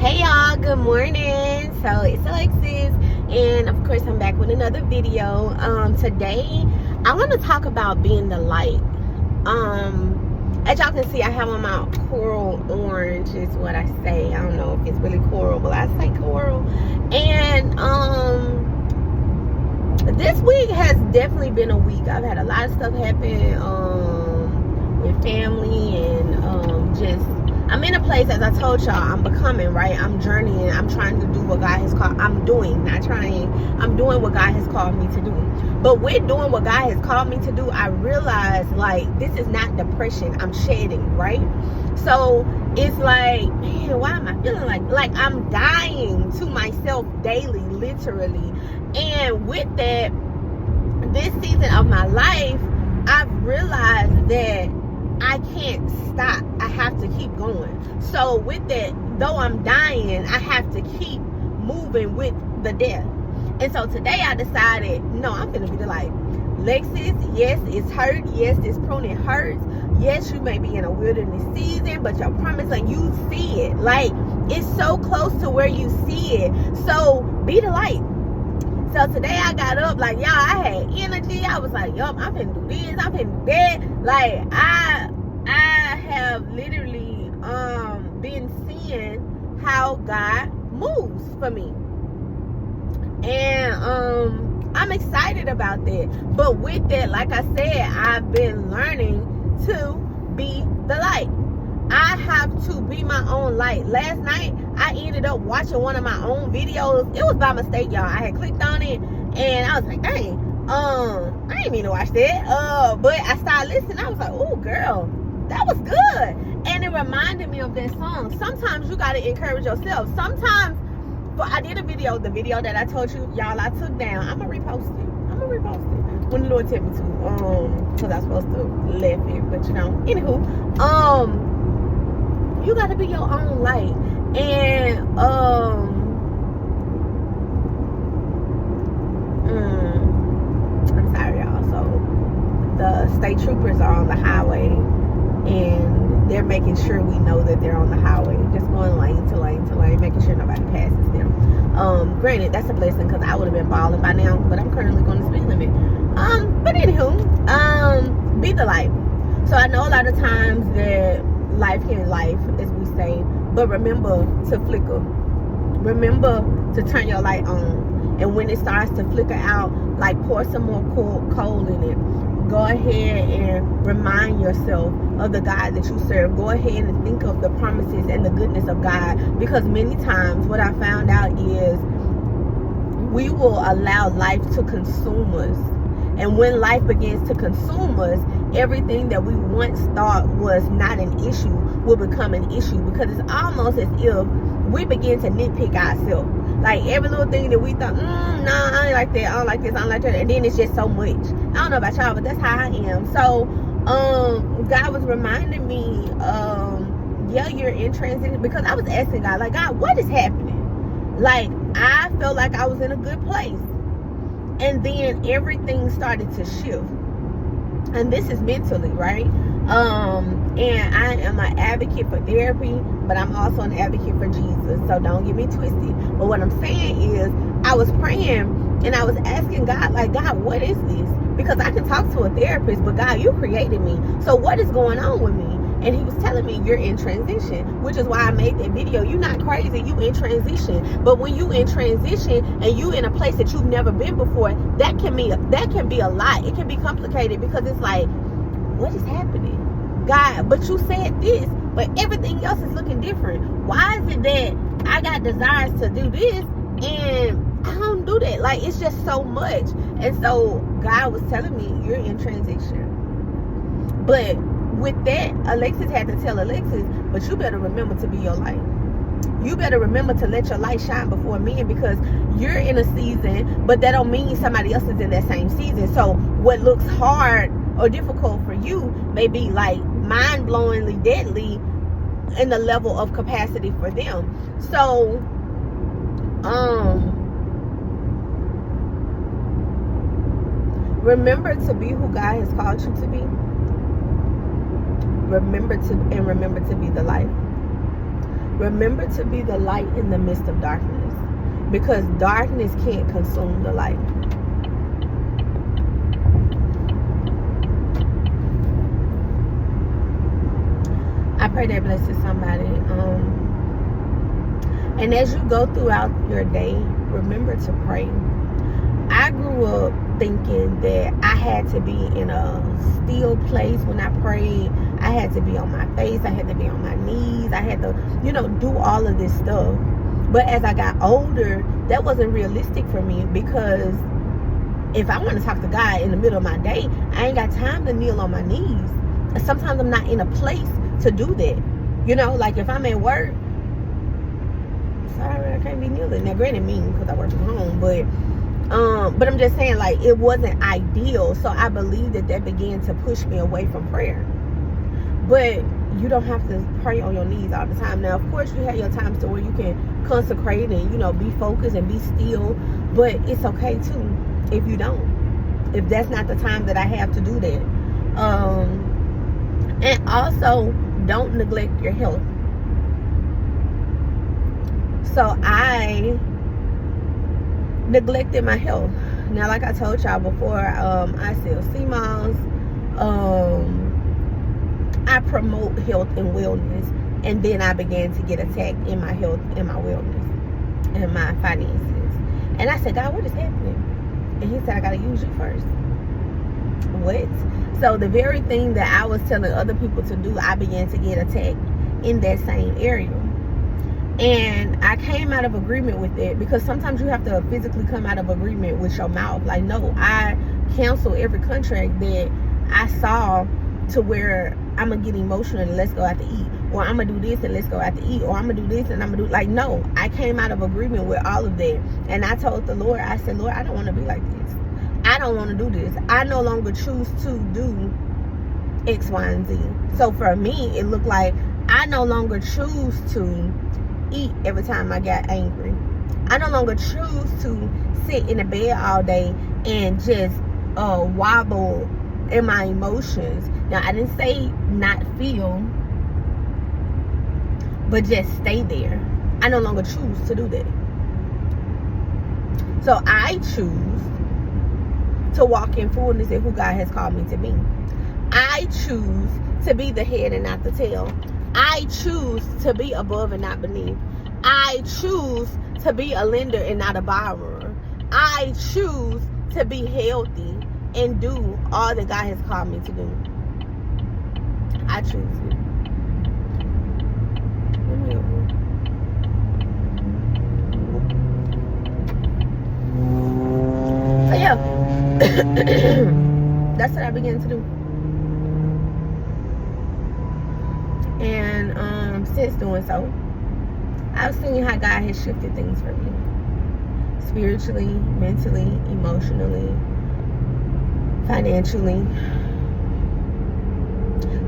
Hey y'all, good morning. So it's Alexis, and of course I'm back with another video. Today I want to talk about being the light. As y'all can see, I have on my coral orange is what I say. I don't know if it's really coral, but I say coral. And this week has definitely been a week. I've had a lot of stuff happen with family and just I'm in a place, as I told y'all, I'm becoming, right? I'm journeying. I'm trying to do what God has called. I'm doing what God has called me to do. But with doing what God has called me to do, I realize, like, this is not depression. I'm shedding, right? So it's like, man, why am I feeling like I'm dying to myself daily, literally. And with that, this season of my life, I've realized that I can't stop. I have to keep going. So with that, though I'm dying, I have to keep moving with the death. And so today I decided, no, I'm going to be the light. Lexis, yes, it's hurt. Yes, this pruning hurts. Yes, you may be in a wilderness season, but your promise, like, you see it. Like, it's so close to where you see it. So be the light. So today I got up, like, y'all, I had energy. I was like, yup, I'm finna do this, I'm finna do that. Like, I have literally been seeing how God moves for me. And I'm excited about that. But with that, like I said, I've been learning to be the light. I have to be my own light. Last night, I ended up watching one of my own videos. It was by mistake, y'all. I had clicked on it, and I was like, dang, I didn't mean to watch that. But I started listening. I was like, oh, girl, that was good. And it reminded me of that song. Sometimes you got to encourage yourself. Sometimes, but I did a video, the video that I told you, y'all, I took down. I'm going to repost it. When the Lord tell me to. Because I was supposed to laugh it, but you know. Anywho, you got to be your own light. And I'm sorry, y'all. So the state troopers are on the highway, and they're making sure we know that they're on the highway, just going lane to lane to lane, making sure nobody passes them. Granted, that's a blessing, because I would have been balling by now, but I'm currently going to speed limit. But anywho, be the light. So I know a lot of times that life can life, as we say, but remember to flicker. Remember to turn your light on. And when it starts to flicker out, like, pour some more coal in it. Go ahead and remind yourself of the God that you serve. Go ahead and think of the promises and the goodness of God. Because many times what I found out is we will allow life to consume us. And when life begins to consume us, everything that we once thought was not an issue will become an issue, because it's almost as if we begin to nitpick ourselves. Like, every little thing that we thought, no, I ain't like that, I don't like this, I don't like that, and then it's just so much. I don't know about y'all, but that's how I am. So God was reminding me, yeah, you're in transition, because I was asking God, like, God, what is happening? Like, I felt like I was in a good place, and then everything started to shift. And this is mentally, right? And I am an advocate for therapy, but I'm also an advocate for Jesus. So don't get me twisted. But what I'm saying is, I was praying and I was asking God, like, God, what is this? Because I can talk to a therapist, but God, you created me. So what is going on with me? And he was telling me, you're in transition, which is why I made that video. You're not crazy, you in transition. But when you in transition and you in a place that you've never been before, that can be a lot. It can be complicated, because it's like, what is happening? God, but you said this, but everything else is looking different. Why is it that I got desires to do this and I don't do that? Like, it's just so much. And so God was telling me, you're in transition. But with that, Alexis had to tell Alexis, but you better remember to be your light. You better remember to let your light shine before men, because you're in a season, but that don't mean somebody else is in that same season. So what looks hard or difficult for you may be like mind-blowingly deadly in the level of capacity for them. So remember to be who God has called you to be. Remember to be the light. Remember to be the light in the midst of darkness, because darkness can't consume the light. I pray that blesses somebody. And as you go throughout your day, remember to pray. I grew up thinking that I had to be in a still place when I prayed. I had to be on my face. I had to be on my knees. I had to, do all of this stuff. But as I got older, that wasn't realistic for me, because if I want to talk to God in the middle of my day, I ain't got time to kneel on my knees. And sometimes I'm not in a place to do that. Like if I'm at work, sorry, I can't be kneeling. Now, granted, because I work from home, but I'm just saying, like, it wasn't ideal. So I believe that began to push me away from prayer. But you don't have to pray on your knees all the time. Now, of course, you have your times to where you can consecrate and, be focused and be still. But it's okay, too, if you don't. If that's not the time that I have to do that. And also, don't neglect your health. So I neglected my health. Now, like I told y'all before, I sell sea moss. I promote health and wellness, and then I began to get attacked in my health and my wellness and my finances. And I said, God, what is happening? And he said, I gotta use you first. What? So the very thing that I was telling other people to do, I began to get attacked in that same area. And I came out of agreement with it, because sometimes you have to physically come out of agreement with your mouth. Like, no, I cancel every contract that I saw to where I'm going to get emotional and let's go out to eat. Or I'm going to do this and let's go out to eat. Or I'm going to do this and I'm going to do... Like, no, I came out of agreement with all of that. And I told the Lord, I said, Lord, I don't want to be like this. I don't want to do this. I no longer choose to do X, Y, and Z. So for me, it looked like I no longer choose to eat every time I got angry. I no longer choose to sit in the bed all day and just wobble in my emotions. Now, I didn't say not feel, but just stay there. I no longer choose to do that. So I choose to walk in fullness in who God has called me to be. I choose to be the head and not the tail. I choose to be above and not beneath. I choose to be a lender and not a borrower. I choose to be healthy and do all that God has called me to do. I choose it. So yeah, that's what I began to do. And since doing so, I've seen how God has shifted things for me. Spiritually, mentally, emotionally, financially.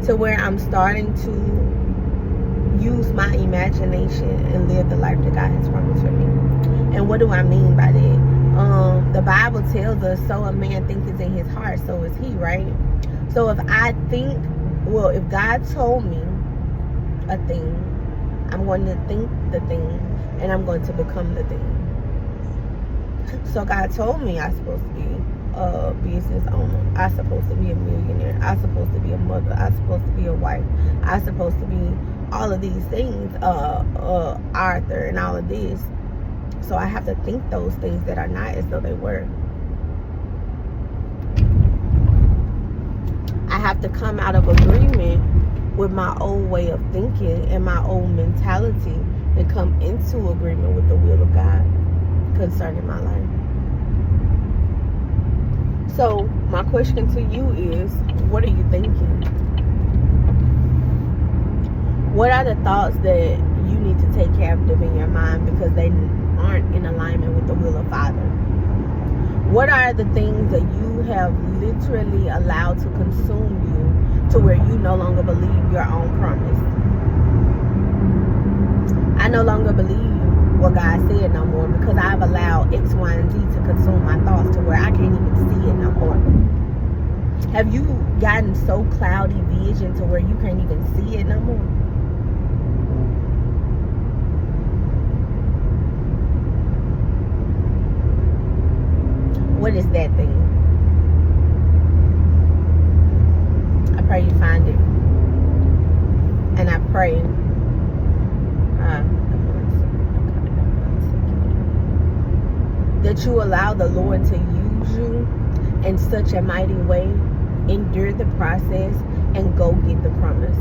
To where I'm starting to use my imagination and live the life that God has promised for me. And what do I mean by that? The Bible tells us, so a man thinketh in his heart, so is he, right? So if I think, if God told me a thing, I'm going to think the thing, and I'm going to become the thing. So God told me I'm supposed to be a business owner. I'm supposed to be a millionaire. I'm supposed to be a mother. I'm supposed to be a wife. I'm supposed to be all of these things, Arthur and all of this. So I have to think those things that are not as though they were. I have to come out of agreement with my old way of thinking and my old mentality and come into agreement with the will of God concerning my life. So my question to you is, what are you thinking? What are the thoughts that you need to take captive in your mind because they aren't in alignment with the will of Father? What are the things that you have literally allowed to consume you to where you no longer believe your own promise? I no longer believe what God said no more because I've allowed X, Y, and Z to consume my thoughts to where I can't even see it no more. Have you gotten so cloudy vision to where you can't even see it no more? What is that thing? I pray you find it. And I pray that you allow the Lord to use you in such a mighty way, endure the process, and go get the promise.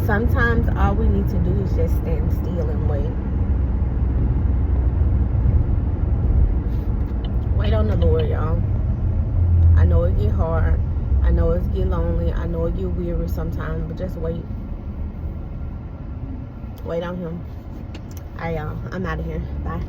Sometimes all we need to do is just stand still and wait. Wait on the Lord, y'all. I know it get hard. I know it get lonely. I know it get weary sometimes, but just wait. Wait on him. All right, y'all. I'm out of here. Bye.